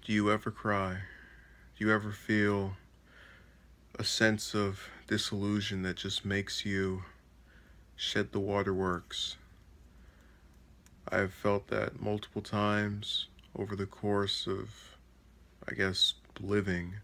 Do you ever cry? Do you ever feel a sense of disillusion that just makes you shed the waterworks? I've felt that multiple times over the course of, I guess, living.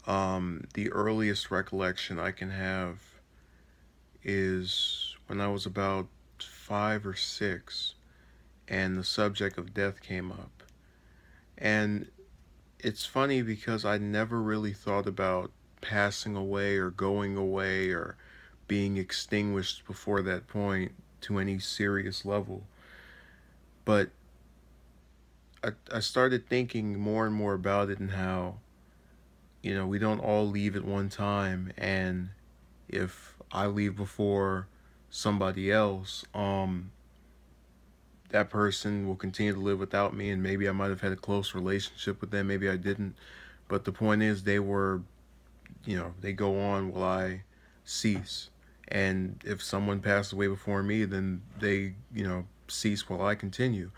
The earliest recollection I can have is when I was about 5 or 6 and the subject of death came up. And it's funny because I never really thought about passing away or going away or being extinguished before that point to any serious level. But I started thinking more and more about it and how, we don't all leave at one time. And if I leave before somebody else, that person will continue to live without me. And maybe I might have had a close relationship with them, maybe I didn't. But the point is, they go on while I cease. And if someone passed away before me, then they, cease while I continue.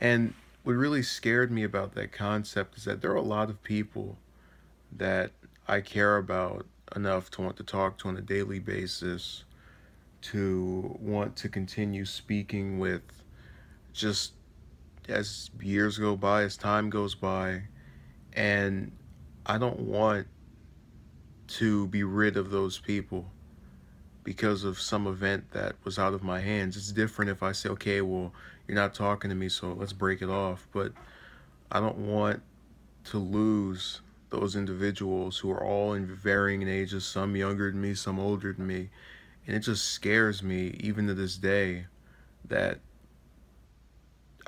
And what really scared me about that concept is that there are a lot of people that I care about enough to want to talk to on a daily basis, to want to continue speaking with, just as years go by, as time goes by. And I don't want to be rid of those people because of some event that was out of my hands. It's different if I say, okay, well, you're not talking to me, so let's break it off. But I don't want to lose those individuals who are all in varying ages, some younger than me, some older than me. And it just scares me, even to this day, that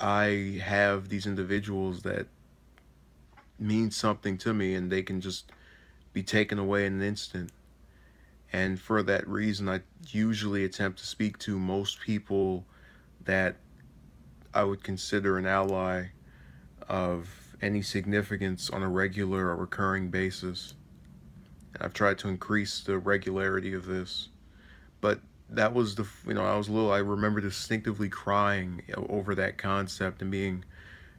I have these individuals that mean something to me and they can just be taken away in an instant. And for that reason, I usually attempt to speak to most people that I would consider an ally of any significance on a regular or recurring basis. And I've tried to increase the regularity of this. But that was I was little. I remember distinctively crying over that concept and being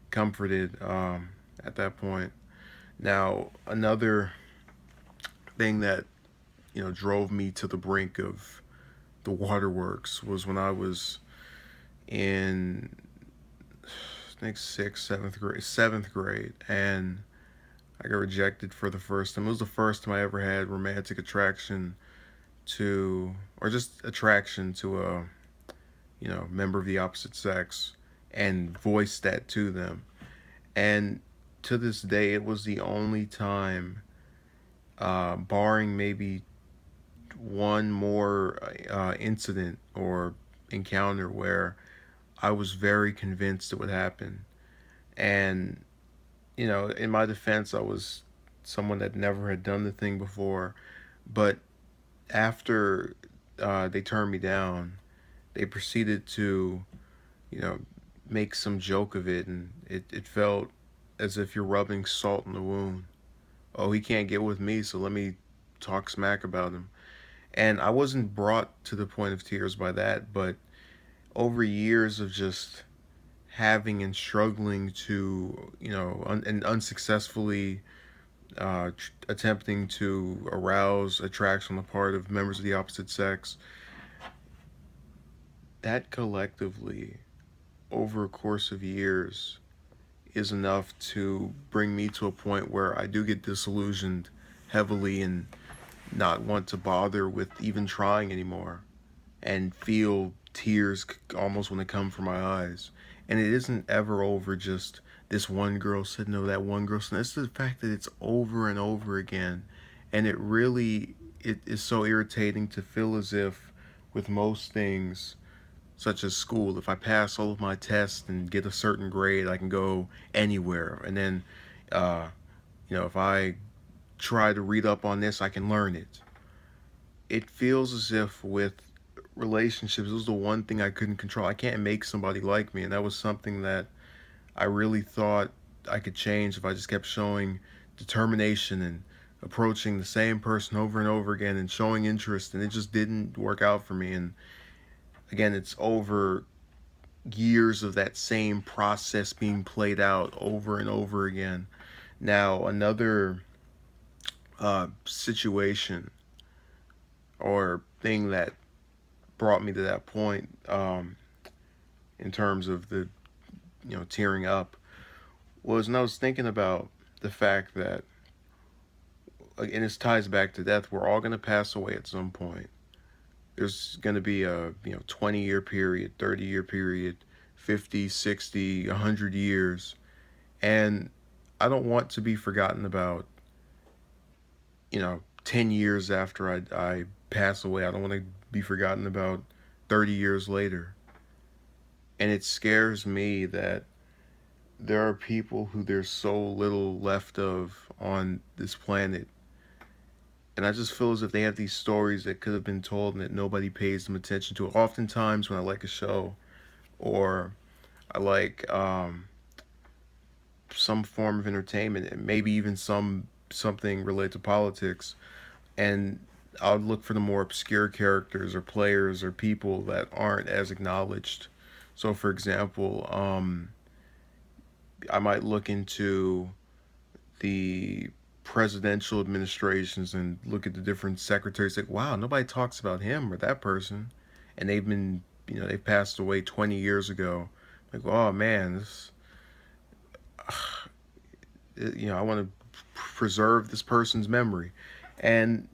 comforted at that point. Now, another thing that, drove me to the brink of the waterworks was when I was in, I think, seventh grade, and I got rejected for the first time. It was the first time I ever had romantic attraction to, or just attraction to a, member of the opposite sex, and voiced that to them. And to this day, it was the only time, barring maybe one more incident or encounter, where I was very convinced it would happen. And, in my defense, I was someone that never had done the thing before. But after they turned me down, they proceeded to, you know, make some joke of it. And it felt as if you're rubbing salt in the wound. Oh, he can't get with me, so let me talk smack about him. And I wasn't brought to the point of tears by that, but over years of just having and struggling to, and unsuccessfully attempting to arouse attraction on the part of members of the opposite sex, that collectively, over a course of years, is enough to bring me to a point where I do get disillusioned heavily and not want to bother with even trying anymore, and feel tears almost when they come from my eyes. And it isn't ever over just this one girl said no, that one girl said no. It's the fact that it's over and over again. And it is so irritating to feel as if, with most things, such as school, if I pass all of my tests and get a certain grade, I can go anywhere. And then, uh, if I try to read up on this, I can learn it. It feels as if with relationships, it was the one thing I couldn't control. I can't make somebody like me, and that was something that I really thought I could change if I just kept showing determination and approaching the same person over and over again and showing interest, and it just didn't work out for me. And again, it's over years of that same process being played out over and over again Now, another situation or thing that brought me to that point, in terms of the, tearing up, was when I was thinking about the fact that, and this ties back to death, we're all going to pass away at some point. There's going to be a 20-year period, 30-year period, 50, 60, 100 years, and I don't want to be forgotten about, 10 years after I pass away. I don't want to be forgotten about 30 years later. And it scares me that there are people who there's so little left of on this planet. And I just feel as if they have these stories that could have been told and that nobody pays them attention to. Oftentimes, when I like a show or I like some form of entertainment, and maybe even something related to politics, and I'll look for the more obscure characters or players or people that aren't as acknowledged. So, for example, I might look into the presidential administrations and look at the different secretaries. Like, wow, nobody talks about him or that person, and they've passed away 20 years ago. Like, oh man, this, I want to preserve this person's memory, and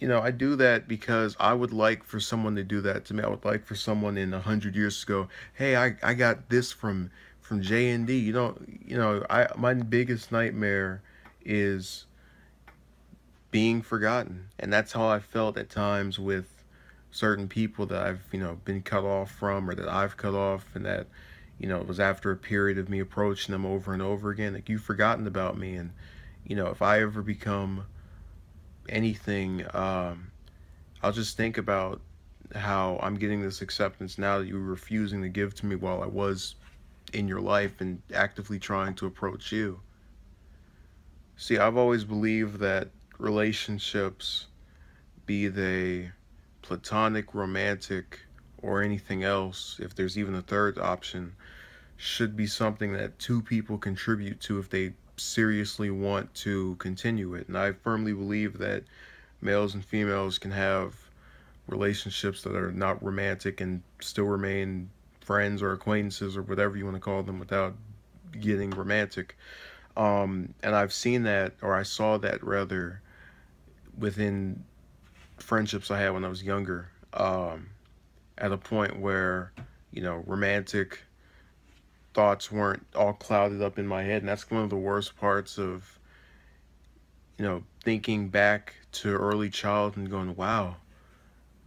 I do that because I would like for someone to do that to me. I would like for someone in 100 years to go, "Hey, I got this from J&D." I my biggest nightmare is being forgotten, and that's how I felt at times with certain people that I've been cut off from, or that I've cut off, and that it was after a period of me approaching them over and over again. Like, you've forgotten about me, and if I ever become anything, I'll just think about how I'm getting this acceptance now that you were refusing to give to me while I was in your life and actively trying to approach you. See, I've always believed that relationships, be they platonic, romantic, or anything else, if there's even a third option, should be something that two people contribute to if they seriously want to continue it. And I firmly believe that males and females can have relationships that are not romantic and still remain friends or acquaintances or whatever you want to call them without getting romantic. And I've seen that, or I saw that rather, within friendships I had when I was younger, at a point where, romantic thoughts weren't all clouded up in my head. And that's one of the worst parts of, thinking back to early childhood and going, wow,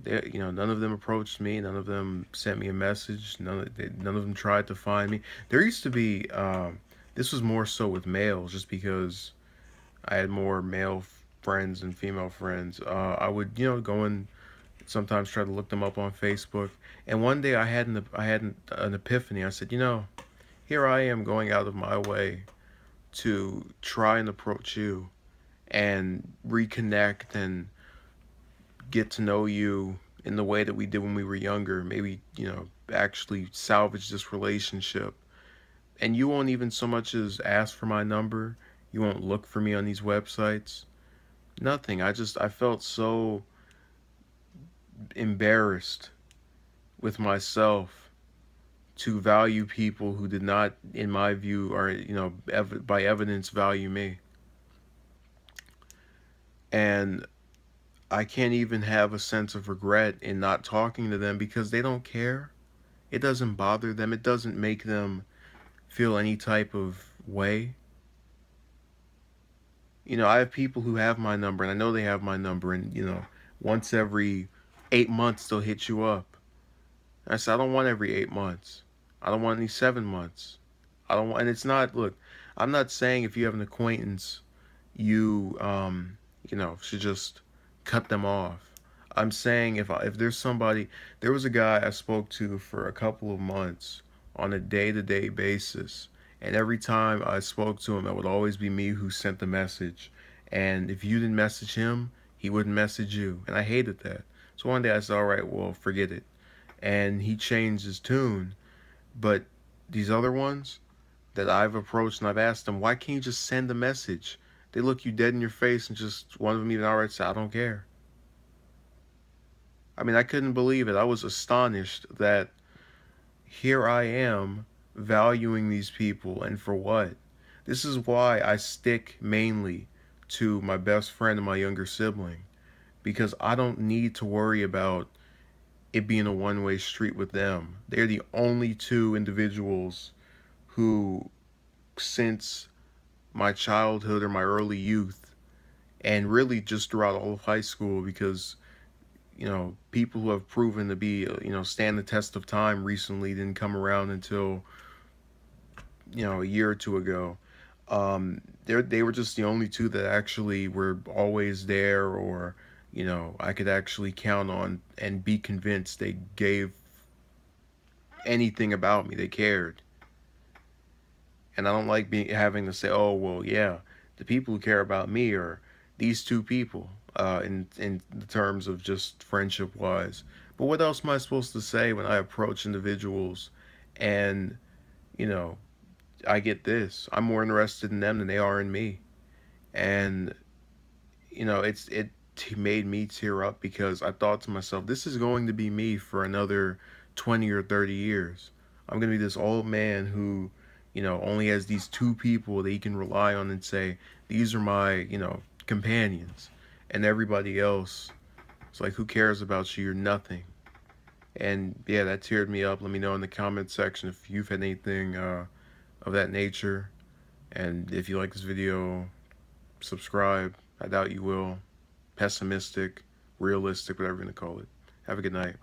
none of them approached me. None of them sent me a message. None of them tried to find me. There used to be, this was more so with males, just because I had more male friends and female friends. I would, go and sometimes try to look them up on Facebook. And one day I had an epiphany. I said, here I am going out of my way to try and approach you and reconnect and get to know you in the way that we did when we were younger. Maybe, actually salvage this relationship. And you won't even so much as ask for my number. You won't look for me on these websites. Nothing. I felt so embarrassed with myself to value people who did not, in my view, or, by evidence, value me. And I can't even have a sense of regret in not talking to them because they don't care. It doesn't bother them. It doesn't make them feel any type of way. I have people who have my number, and I know they have my number, and, once every 8 months they'll hit you up. And I said, I don't want every 8 months. I don't want any 7 months. I don't want, and it's not, look, I'm not saying if you have an acquaintance, you, should just cut them off. I'm saying if there's somebody, there was a guy I spoke to for a couple of months on a day-to-day basis, and every time I spoke to him, it would always be me who sent the message. And if you didn't message him, he wouldn't message you, and I hated that. So one day I said, all right, well, forget it. And he changed his tune, but these other ones, that I've approached and I've asked them, why can't you just send a message? They look you dead in your face and just, one of them even outright said, I don't care. I mean, I couldn't believe it. I was astonished that here I am valuing these people, and for what? This is why I stick mainly to my best friend and my younger sibling, because I don't need to worry about it being a one-way street with them. They're the only two individuals who, since my childhood or my early youth, and really just throughout all of high school, because people who have proven to be, stand the test of time recently didn't come around until, a year or two ago. They were just the only two that actually were always there, or, I could actually count on and be convinced they gave anything about me. They cared. And I don't like having to say, oh, well, yeah, the people who care about me are these two people, in the terms of just friendship wise. But what else am I supposed to say when I approach individuals and, you know, I get this? I'm more interested in them than they are in me. And, it made me tear up because I thought to myself, this is going to be me for another 20 or 30 years. I'm going to be this old man who, only has these two people that he can rely on and say, these are my, companions. And everybody else, it's like, who cares about you? You're nothing. And yeah, that teared me up. Let me know in the comment section if you've had anything of that nature. And if you like this video, subscribe. I doubt you will. Pessimistic, realistic, whatever you're going to call it. Have a good night.